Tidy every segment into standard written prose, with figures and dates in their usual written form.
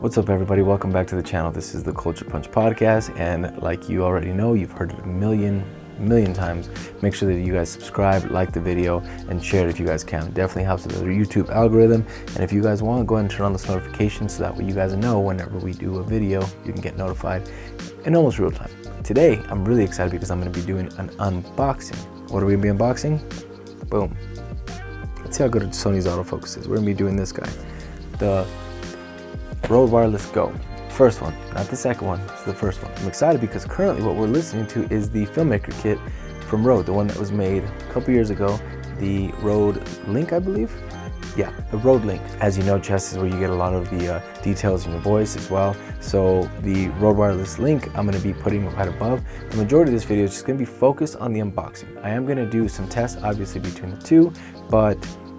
What's up, everybody? Welcome back to the channel. This is the Culture Punch podcast, and like you already know, you've heard it a million times. Make sure that you guys subscribe, like the video, and share it if you guys can. It definitely helps with the YouTube algorithm. And if you guys want, go ahead and turn on those notifications so that way you guys know whenever we do a video, you can get notified in almost real time. Today, I'm really excited because I'm going to be doing an unboxing. What are we going to be unboxing? Boom. Let's see how good Sony's autofocus is. We're going to be doing this guy, the RØDE Wireless GO. First one, not the second one, it's the first one. I'm excited because currently what we're listening to is the Filmmaker Kit from RØDE, the one that was made a couple years ago, the RØDE Link, I believe. Yeah, the RØDE Link. As you know, Chess is where you get a lot of the details in your voice as well. So the RØDE Wireless Link, I'm going to be putting right above. The majority of this video is just going to be focused on the unboxing. I am going to do some tests, obviously, between the two, but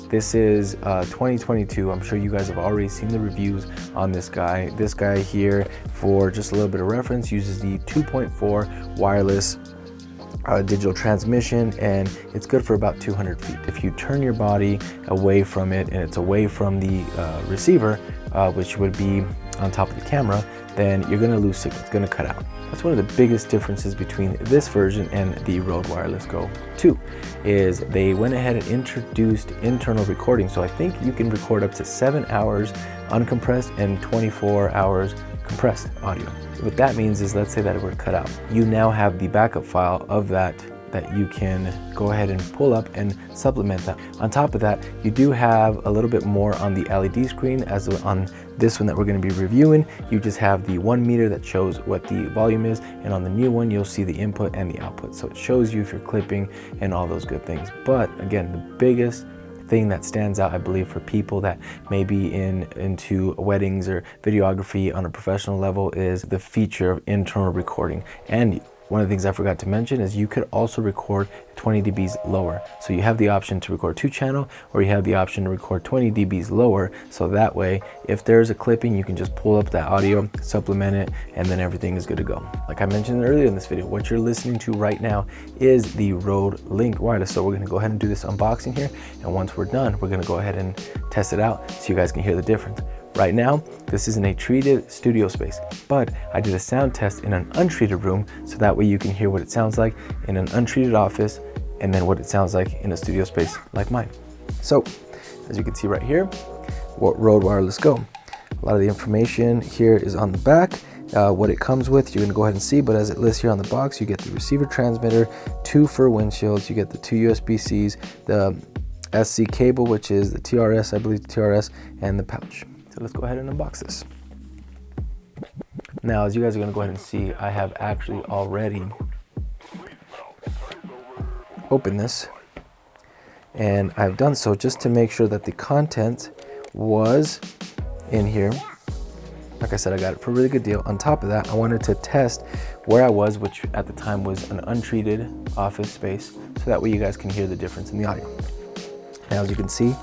this is 2022. I'm sure you guys have already seen the reviews on this guy. This guy here, for just a little bit of reference, uses the 2.4 wireless digital transmission, and it's good for about 200 feet. If you turn your body away from it and it's away from the receiver, which would be on top of the camera, then you're gonna lose signal, it's gonna cut out. That's one of the biggest differences between this version and the RØDE Wireless GO 2, is they went ahead and introduced internal recording. So I think you can record up to 7 hours uncompressed and 24 hours compressed audio. What that means is, let's say that it were cut out, you now have the backup file of that you can go ahead and pull up and supplement that. On top of that, you do have a little bit more on the LED screen. As on this one that we're going to be reviewing, you just have the 1 meter that shows what the volume is, and on the new one you'll see the input and the output, so it shows you if you're clipping and all those good things. But again, the biggest thing that stands out, I believe, for people that may be into weddings or videography on a professional level, is the feature of internal recording. And one of the things I forgot to mention is you could also record 20 dBs lower. So you have the option to record 2-channel, or you have the option to record 20 dBs lower. So that way, if there's a clipping, you can just pull up that audio, supplement it, and then everything is good to go. Like I mentioned earlier in this video, what you're listening to right now is the RØDE Link Wireless. So we're gonna go ahead and do this unboxing here. And once we're done, we're gonna go ahead and test it out so you guys can hear the difference. Right now, this is in a treated studio space, but I did a sound test in an untreated room, so that way you can hear what it sounds like in an untreated office, and then what it sounds like in a studio space like mine. So, as you can see right here, RØDE Wireless GO. A lot of the information here is on the back. What it comes with, you're gonna go ahead and see, but as it lists here on the box, you get the receiver transmitter, 2 for windshields, you get the 2 USB-Cs, the SC cable, which is the TRS, I believe the TRS, and the pouch. So let's go ahead and unbox this. Now, as you guys are gonna go ahead and see, I have actually already opened this, and I've done so just to make sure that the content was in here. Like I said, I got it for a really good deal. On top of that, I wanted to test where I was, which at the time was an untreated office space, so that way you guys can hear the difference in the audio. Now, as you can see,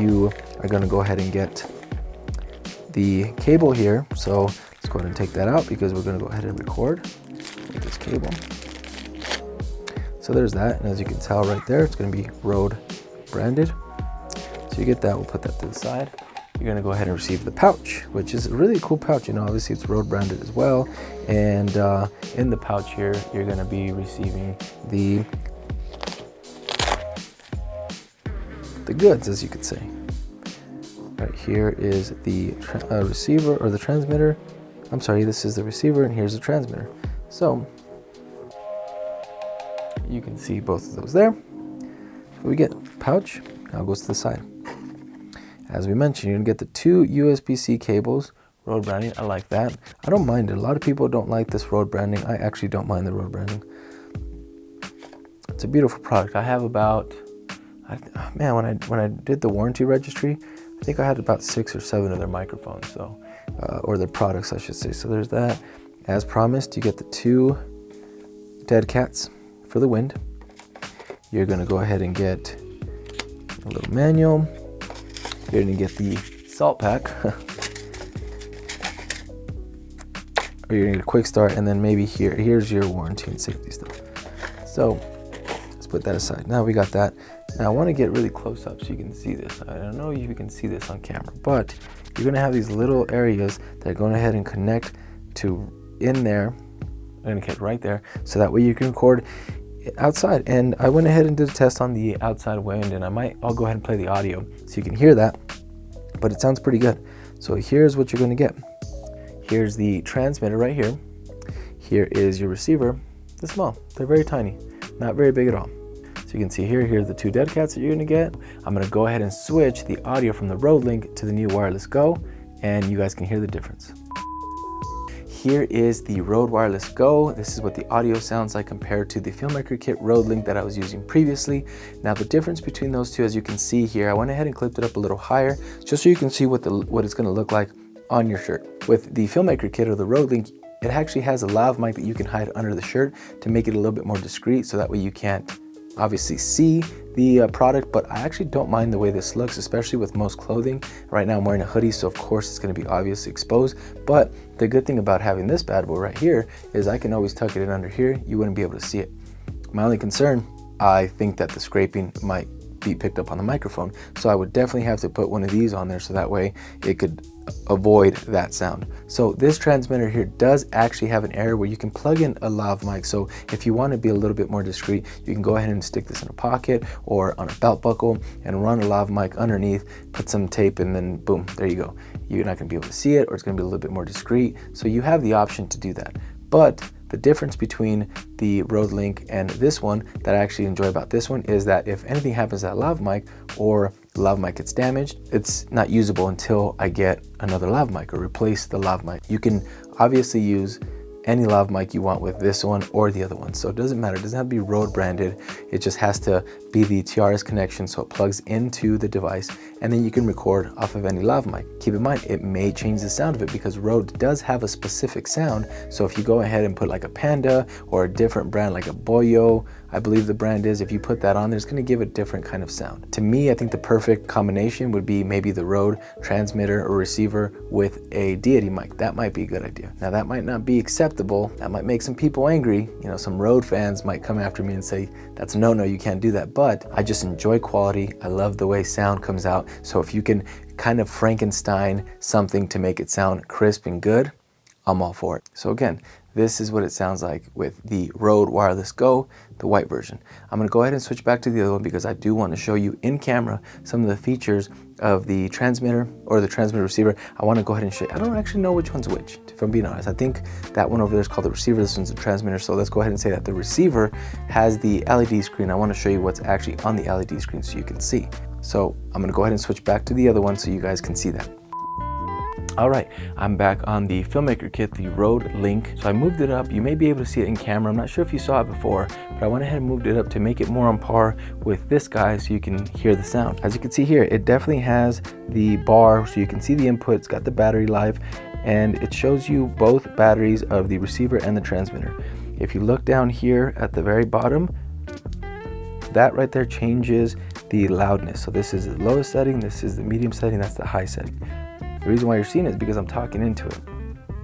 you are gonna go ahead and get the cable here. So let's go ahead and take that out, because we're going to go ahead and record with this cable. So there's that, and as you can tell right there, it's going to be RØDE branded. So you get that, we'll put that to the side. You're going to go ahead and receive the pouch, which is a really cool pouch. You know, obviously it's RØDE branded as well, and in the pouch here, you're going to be receiving the goods, as you could say. Right here is the receiver, or the transmitter. I'm sorry, this is the receiver, and here's the transmitter. So you can see both of those there. So we get pouch, now it goes to the side. As we mentioned, you're gonna get the 2 USB-C cables, RØDE branding. I like that. I don't mind it. A lot of people don't like this RØDE branding. I actually don't mind the RØDE branding. It's a beautiful product. I have about, man, when I did the warranty registry, I think I had about 6 or 7 of their microphones, so or their products, I should say. So there's that. As promised, you get the 2 dead cats for the wind. You're gonna go ahead and get a little manual. You're gonna get the salt pack, or you're gonna get a quick start, and then maybe here's your warranty and safety stuff. So let's put that aside. Now we got that. Now I want to get really close up so you can see this. I don't know if you can see this on camera, but you're going to have these little areas that are going ahead and connect to in there. I'm going to get right there, so that way you can record outside. And I went ahead and did a test on the outside wind, and I'll go ahead and play the audio so you can hear that, but it sounds pretty good. So here's what you're going to get. Here's the transmitter right here. Here is your receiver. They're small, they're very tiny, not very big at all. So you can see here are the two dead cats that you're going to get. I'm going to go ahead and switch the audio from the RØDE Link to the new Wireless Go, and you guys can hear the difference. Here is the RØDE Wireless GO. This is what the audio sounds like compared to the Filmmaker Kit RØDE Link that I was using previously. Now the difference between those two, as you can see here, I went ahead and clipped it up a little higher just so you can see what it's going to look like on your shirt. With the Filmmaker Kit or the RØDE Link, it actually has a lav mic that you can hide under the shirt to make it a little bit more discreet, so that way you can't obviously see the product, but I actually don't mind the way this looks, especially with most clothing. Right now I'm wearing a hoodie, so of course it's going to be obviously exposed, but the good thing about having this bad boy right here is I can always tuck it in under here. You wouldn't be able to see it. My only concern, I think that the scraping might be picked up on the microphone, so I would definitely have to put one of these on there so that way it could avoid that sound. So this transmitter here does actually have an area where you can plug in a lav mic, so if you want to be a little bit more discreet, you can go ahead and stick this in a pocket or on a belt buckle and run a lav mic underneath, put some tape, and then boom, there you go. You're not going to be able to see it, or it's going to be a little bit more discreet, so you have the option to do that. But the difference between the RØDE Link and this one that I actually enjoy about this one is that if anything happens to that lav mic, or the lav mic gets damaged, it's not usable until I get another lav mic or replace the lav mic. You can obviously use any lav mic you want with this one or the other one, so it doesn't matter. It doesn't have to be RØDE branded. It just has to be the TRS connection, so it plugs into the device, and then you can record off of any lav mic. Keep in mind, it may change the sound of it because RØDE does have a specific sound, so if you go ahead and put like a Panda or a different brand like a Boyo, I believe the brand is, if you put that on there, it's going to give a different kind of sound. To me, I think the perfect combination would be maybe the RØDE transmitter or receiver with a deity mic. That might be a good idea. Now that might not be acceptable. That might make some people angry. You know, some RØDE fans might come after me and say, that's a no-no, you can't do that. But I just enjoy quality. I love the way sound comes out. So if you can kind of Frankenstein something to make it sound crisp and good, I'm all for it. So again, this is what it sounds like with the RØDE Wireless GO, the white version. I'm going to go ahead and switch back to the other one because I do want to show you in camera some of the features of the transmitter or the transmitter receiver. I want to go ahead and show you. I don't actually know which one's which, if I'm being honest. I think that one over there is called the receiver. This one's the transmitter. So let's go ahead and say that the receiver has the LED screen. I want to show you what's actually on the LED screen so you can see. So I'm going to go ahead and switch back to the other one so you guys can see that. All right, I'm back on the Filmmaker Kit, the RØDE Link. So I moved it up. You may be able to see it in camera. I'm not sure if you saw it before, but I went ahead and moved it up to make it more on par with this guy so you can hear the sound. As you can see here, it definitely has the bar so you can see the input. It's got the battery life, and it shows you both batteries of the receiver and the transmitter. If you look down here at the very bottom, that right there changes the loudness. So this is the lowest setting, this is the medium setting, that's the high setting. The reason why you're seeing it is because I'm talking into it.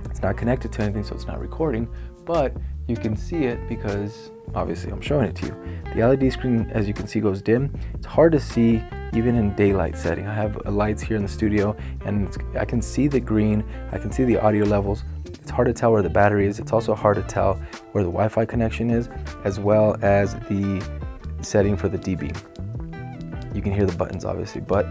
It's not connected to anything, so it's not recording, but you can see it because obviously I'm showing it to you. The LED screen, as you can see, goes dim. It's hard to see even in daylight setting. I have lights here in the studio and I can see the green, I can see the audio levels. It's hard to tell where the battery is. It's also hard to tell where the Wi-Fi connection is, as well as the setting for the dB. You can hear the buttons obviously, but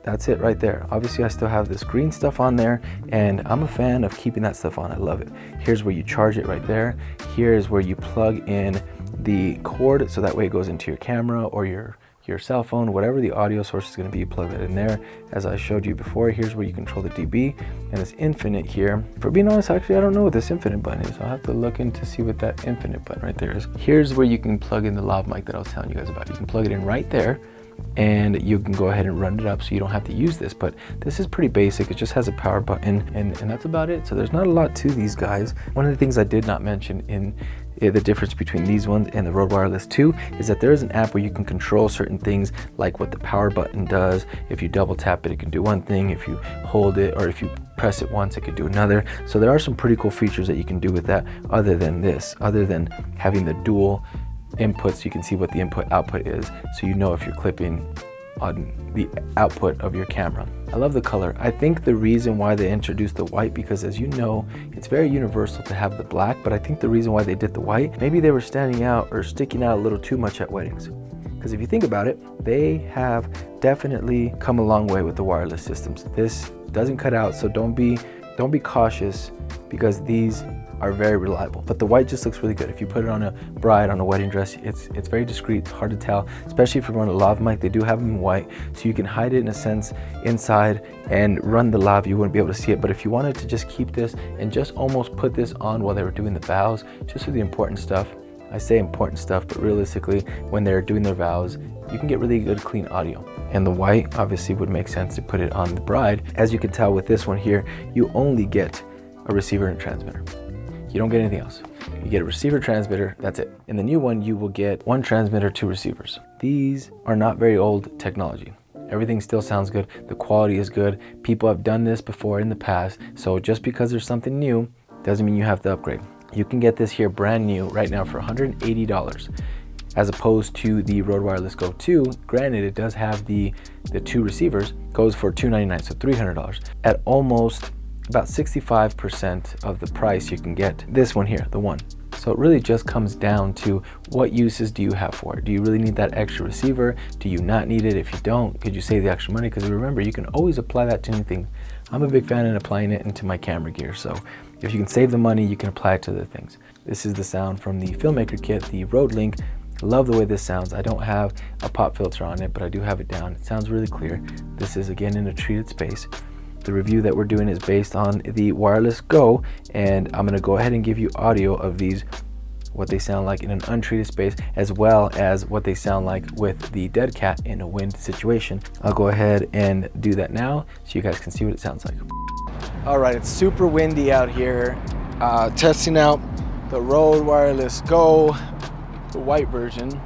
that's it right there. Obviously I still have this green stuff on there, and I'm a fan of keeping that stuff on. I love it. Here's where you charge it right there. Here's where you plug in the cord, so that way it goes into your camera or your cell phone, whatever the audio source is going to be, you plug that in there. As I showed you before, here's where you control the dB, and this infinite here. For being honest, actually I don't know what this infinite button is. I'll have to look in to see what that infinite button right there is. Here's where you can plug in the lav mic that I was telling you guys about. You can plug it in right there, and you can go ahead and run it up so you don't have to use this. But this is pretty basic. It just has a power button, and that's about it. So there's not a lot to these guys. One of the things I did not mention in the difference between these ones and the RØDE Wireless 2 is that there is an app where you can control certain things, like what the power button does. If you double tap it, it can do one thing. If you hold it, or if you press it once, it could do another. So there are some pretty cool features that you can do with that, other than this, other than having the dual input so you can see what the input output is, so you know if you're clipping on the output of your camera. I love the color. I think the reason why they introduced the white, because as you know, it's very universal to have the black, but I think the reason why they did the white, maybe they were standing out or sticking out a little too much at weddings. Because if you think about it, they have definitely come a long way with the wireless systems. This doesn't cut out, so don't be cautious, because these are very reliable. But the white just looks really good. If you put it on a bride, on a wedding dress, it's very discreet, it's hard to tell, especially if you run a lav mic. They do have them in white, so you can hide it in a sense inside and run the lav. You wouldn't be able to see it. But if you wanted to just keep this and just almost put this on while they were doing the vows, just for the important stuff, I say important stuff, but realistically, when they're doing their vows, you can get really good clean audio. And the white obviously would make sense to put it on the bride. As you can tell with this one here, you only get a receiver and a transmitter. You don't get anything else. You get a receiver, transmitter, that's it. In the new one, you will get 1 transmitter, 2 receivers. These are not very old technology. Everything still sounds good. The quality is good. People have done this before in the past. So just because there's something new, doesn't mean you have to upgrade. You can get this here brand new right now for $180, as opposed to the RØDE Wireless GO 2. Granted, it does have the 2 receivers, goes for $299, so $300. At almost about 65% of the price, you can get this one here, the one. So it really just comes down to what uses do you have for it? Do you really need that extra receiver? Do you not need it? If you don't, could you save the extra money? Because remember, you can always apply that to anything. I'm a big fan in applying it into my camera gear. So if you can save the money, you can apply it to the things. This is the sound from the Filmmaker kit, the Rode Link. Love the way this sounds. I don't have a pop filter on it, but I do have it down. It sounds really clear. This is again in a treated space. The review that we're doing is based on the Wireless Go, and I'm gonna go ahead and give you audio of these, what they sound like in an untreated space, as well as what they sound like with the dead cat in a wind situation. I'll go ahead and do that now so you guys can see what it sounds like. All right, it's super windy out here. Testing out the RØDE Wireless GO, the white version,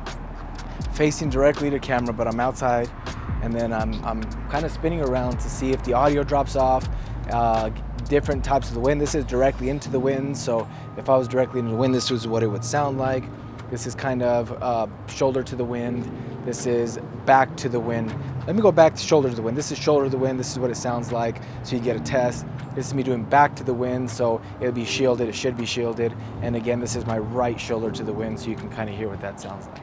facing directly to camera, but I'm outside. And then I'm kind of spinning around to see if the audio drops off, different types of the wind. This is directly into the wind, so if I was directly into the wind, this was what it would sound like. This is kind of shoulder to the wind. This is back to the wind. Let me go back to shoulder to the wind. This is shoulder to the wind. This is what it sounds like, so you get a test. This is me doing back to the wind, so it'll be shielded. It should be shielded. And again, this is my right shoulder to the wind, so you can kind of hear what that sounds like.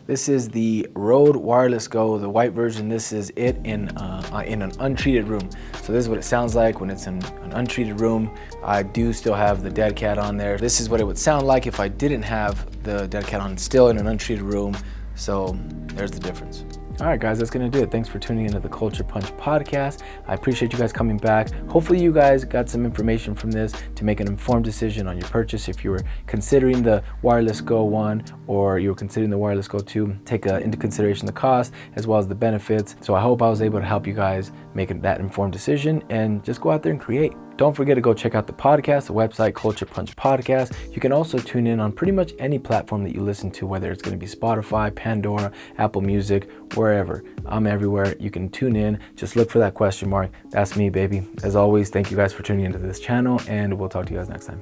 This is the RØDE Wireless GO, the white version. This is it in an untreated room. So this is what it sounds like when it's in an untreated room. I do still have the dead cat on there. This is what it would sound like if I didn't have the dead cat on, still in an untreated room. So there's the difference. All right, guys, that's gonna do it. Thanks for tuning into the Culture Punch podcast. I appreciate you guys coming back. Hopefully you guys got some information from this to make an informed decision on your purchase. If you were considering the Wireless GO 1 or you were considering the Wireless GO 2, take into consideration the cost as well as the benefits. So I hope I was able to help you guys make that informed decision and just go out there and create. Don't forget to go check out the podcast, the website, Culture Punch Podcast. You can also tune in on pretty much any platform that you listen to, whether it's going to be Spotify, Pandora, Apple Music, wherever. I'm everywhere. You can tune in. Just look for that question mark. That's me, baby. As always, thank you guys for tuning into this channel, and we'll talk to you guys next time.